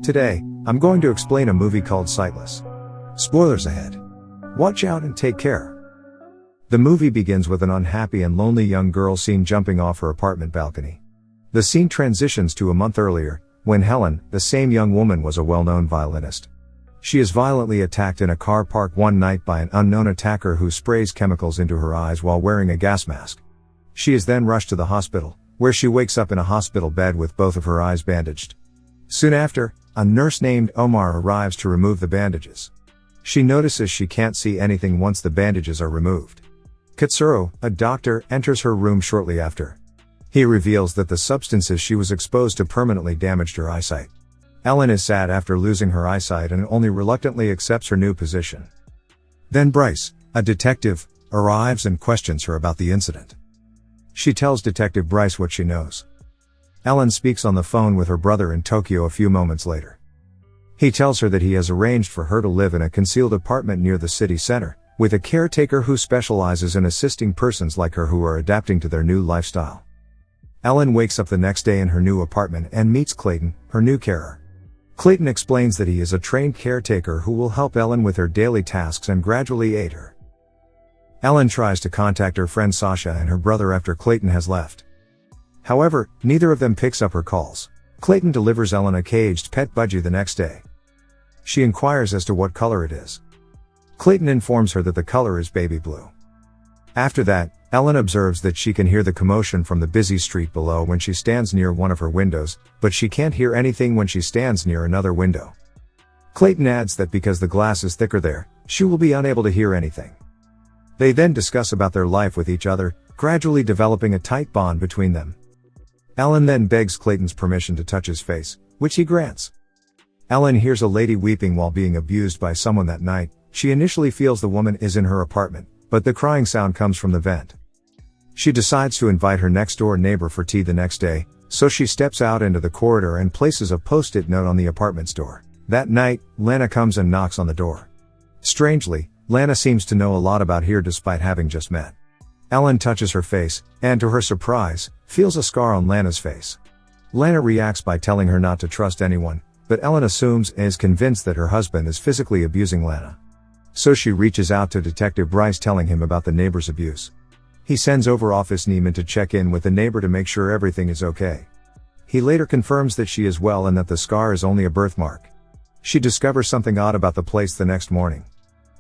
Today, I'm going to explain a movie called Sightless. Spoilers ahead. Watch out and take care. The movie begins with an unhappy and lonely young girl seen jumping off her apartment balcony. The scene transitions to a month earlier, when Helen, the same young woman, was a well-known violinist. She is violently attacked in a car park one night by an unknown attacker who sprays chemicals into her eyes while wearing a gas mask. She is then rushed to the hospital, where she wakes up in a hospital bed with both of her eyes bandaged. Soon after, a nurse named Omar arrives to remove the bandages. She notices she can't see anything once the bandages are removed. Katsuro, a doctor, enters her room shortly after. He reveals that the substances she was exposed to permanently damaged her eyesight. Ellen is sad after losing her eyesight and only reluctantly accepts her new position. Then Bryce, a detective, arrives and questions her about the incident. She tells Detective Bryce what she knows. Ellen speaks on the phone with her brother in Tokyo a few moments later. He tells her that he has arranged for her to live in a concealed apartment near the city center, with a caretaker who specializes in assisting persons like her who are adapting to their new lifestyle. Ellen wakes up the next day in her new apartment and meets Clayton, her new carer. Clayton explains that he is a trained caretaker who will help Ellen with her daily tasks and gradually aid her. Ellen tries to contact her friend Sasha and her brother after Clayton has left. However, neither of them picks up her calls. Clayton delivers Ellen a caged pet budgie the next day. She inquires as to what color it is. Clayton informs her that the color is baby blue. After that, Ellen observes that she can hear the commotion from the busy street below when she stands near one of her windows, but she can't hear anything when she stands near another window. Clayton adds that because the glass is thicker there, she will be unable to hear anything. They then discuss about their life with each other, gradually developing a tight bond between them. Ellen then begs Clayton's permission to touch his face, which he grants. Ellen hears a lady weeping while being abused by someone that night. She initially feels the woman is in her apartment, but the crying sound comes from the vent. She decides to invite her next-door neighbor for tea the next day, so she steps out into the corridor and places a post-it note on the apartment's door. That night, Lana comes and knocks on the door. Strangely, Lana seems to know a lot about here despite having just met. Ellen touches her face, and to her surprise, feels a scar on Lana's face. Lana reacts by telling her not to trust anyone, but Ellen assumes and is convinced that her husband is physically abusing Lana. So she reaches out to Detective Bryce telling him about the neighbor's abuse. He sends over Officer Neiman to check in with the neighbor to make sure everything is okay. He later confirms that she is well and that the scar is only a birthmark. She discovers something odd about the place the next morning.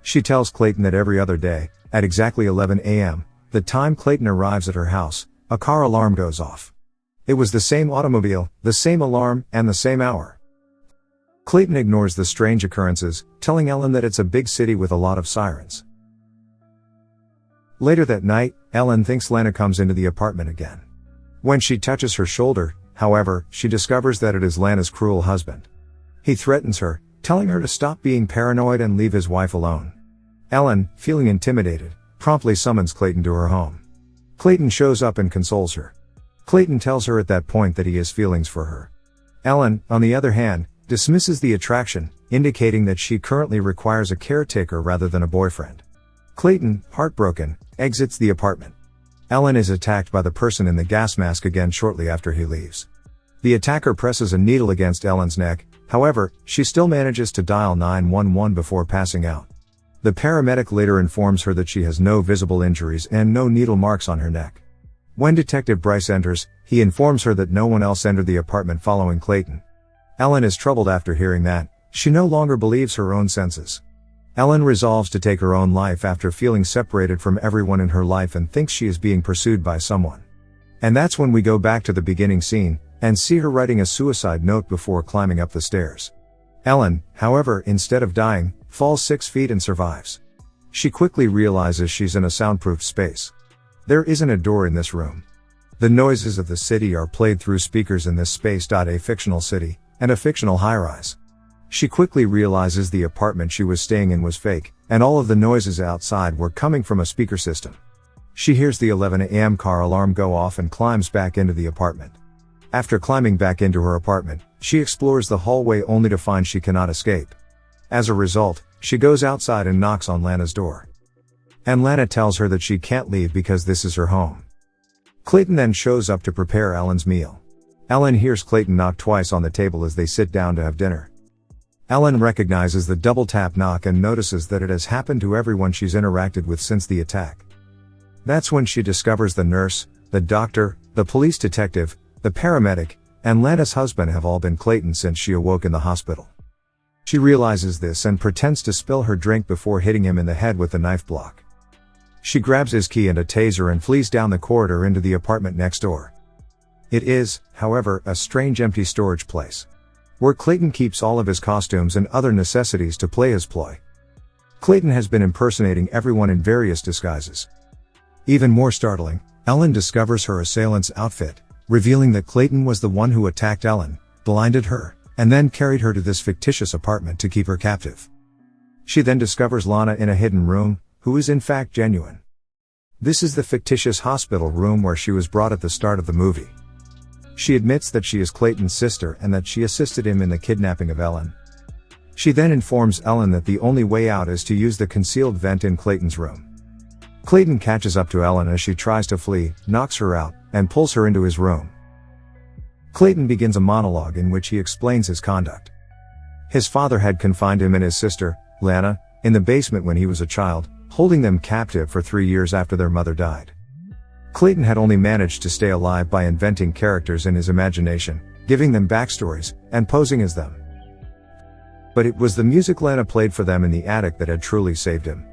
She tells Clayton that every other day, at exactly 11 a.m., the time Clayton arrives at her house, a car alarm goes off. It was the same automobile, the same alarm, and the same hour. Clayton ignores the strange occurrences, telling Ellen that it's a big city with a lot of sirens. Later that night, Ellen thinks Lana comes into the apartment again. When she touches her shoulder, however, she discovers that it is Lana's cruel husband. He threatens her, telling her to stop being paranoid and leave his wife alone. Ellen, feeling intimidated, promptly summons Clayton to her home. Clayton shows up and consoles her. Clayton tells her at that point that he has feelings for her. Ellen, on the other hand, dismisses the attraction, indicating that she currently requires a caretaker rather than a boyfriend. Clayton, heartbroken, exits the apartment. Ellen is attacked by the person in the gas mask again shortly after he leaves. The attacker presses a needle against Ellen's neck, however, she still manages to dial 911 before passing out. The paramedic later informs her that she has no visible injuries and no needle marks on her neck. When Detective Bryce enters, he informs her that no one else entered the apartment following Clayton. Ellen is troubled after hearing that. She no longer believes her own senses. Ellen resolves to take her own life after feeling separated from everyone in her life and thinks she is being pursued by someone. And that's when we go back to the beginning scene, and see her writing a suicide note before climbing up the stairs. Ellen, however, instead of dying, falls 6 feet and survives. She quickly realizes she's in a soundproofed space. There isn't a door in this room. The noises of the city are played through speakers in this space. A fictional city, and a fictional high-rise. She quickly realizes the apartment she was staying in was fake, and all of the noises outside were coming from a speaker system. She hears the 11 a.m. car alarm go off and climbs back into the apartment. After climbing back into her apartment, she explores the hallway only to find she cannot escape. As a result, she goes outside and knocks on Lana's door. And Lana tells her that she can't leave because this is her home. Clayton then shows up to prepare Ellen's meal. Ellen hears Clayton knock twice on the table as they sit down to have dinner. Ellen recognizes the double tap knock and notices that it has happened to everyone she's interacted with since the attack. That's when she discovers the nurse, the doctor, the police detective, the paramedic, and Lana's husband have all been Clayton since she awoke in the hospital. She realizes this and pretends to spill her drink before hitting him in the head with the knife block. She grabs his key and a taser and flees down the corridor into the apartment next door. It is, however, a strange empty storage place, where Clayton keeps all of his costumes and other necessities to play his ploy. Clayton has been impersonating everyone in various disguises. Even more startling, Ellen discovers her assailant's outfit, revealing that Clayton was the one who attacked Ellen, blinded her, and then carried her to this fictitious apartment to keep her captive. She then discovers Lana in a hidden room, who is in fact genuine. This is the fictitious hospital room where she was brought at the start of the movie. She admits that she is Clayton's sister and that she assisted him in the kidnapping of Ellen. She then informs Ellen that the only way out is to use the concealed vent in Clayton's room. Clayton catches up to Ellen as she tries to flee, knocks her out, and pulls her into his room. Clayton begins a monologue in which he explains his conduct. His father had confined him and his sister, Lana, in the basement when he was a child, holding them captive for 3 years after their mother died. Clayton had only managed to stay alive by inventing characters in his imagination, giving them backstories, and posing as them. But it was the music Lana played for them in the attic that had truly saved him.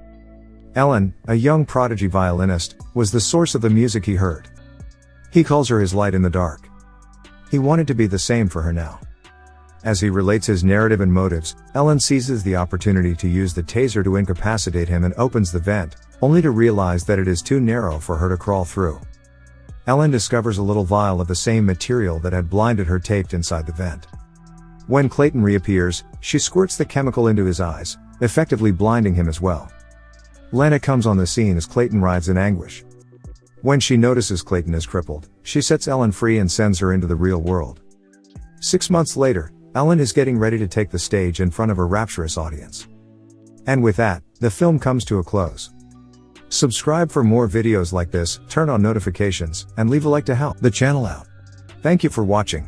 Ellen, a young prodigy violinist, was the source of the music he heard. He calls her his light in the dark. He wanted to be the same for her now. As he relates his narrative and motives, Ellen seizes the opportunity to use the taser to incapacitate him and opens the vent, only to realize that it is too narrow for her to crawl through. Ellen discovers a little vial of the same material that had blinded her taped inside the vent. When Clayton reappears, she squirts the chemical into his eyes, effectively blinding him as well. Lana comes on the scene as Clayton writhes in anguish. When she notices Clayton is crippled, she sets Ellen free and sends her into the real world. 6 months later, Ellen is getting ready to take the stage in front of a rapturous audience. And with that, the film comes to a close. Subscribe for more videos like this, turn on notifications, and leave a like to help the channel out. Thank you for watching.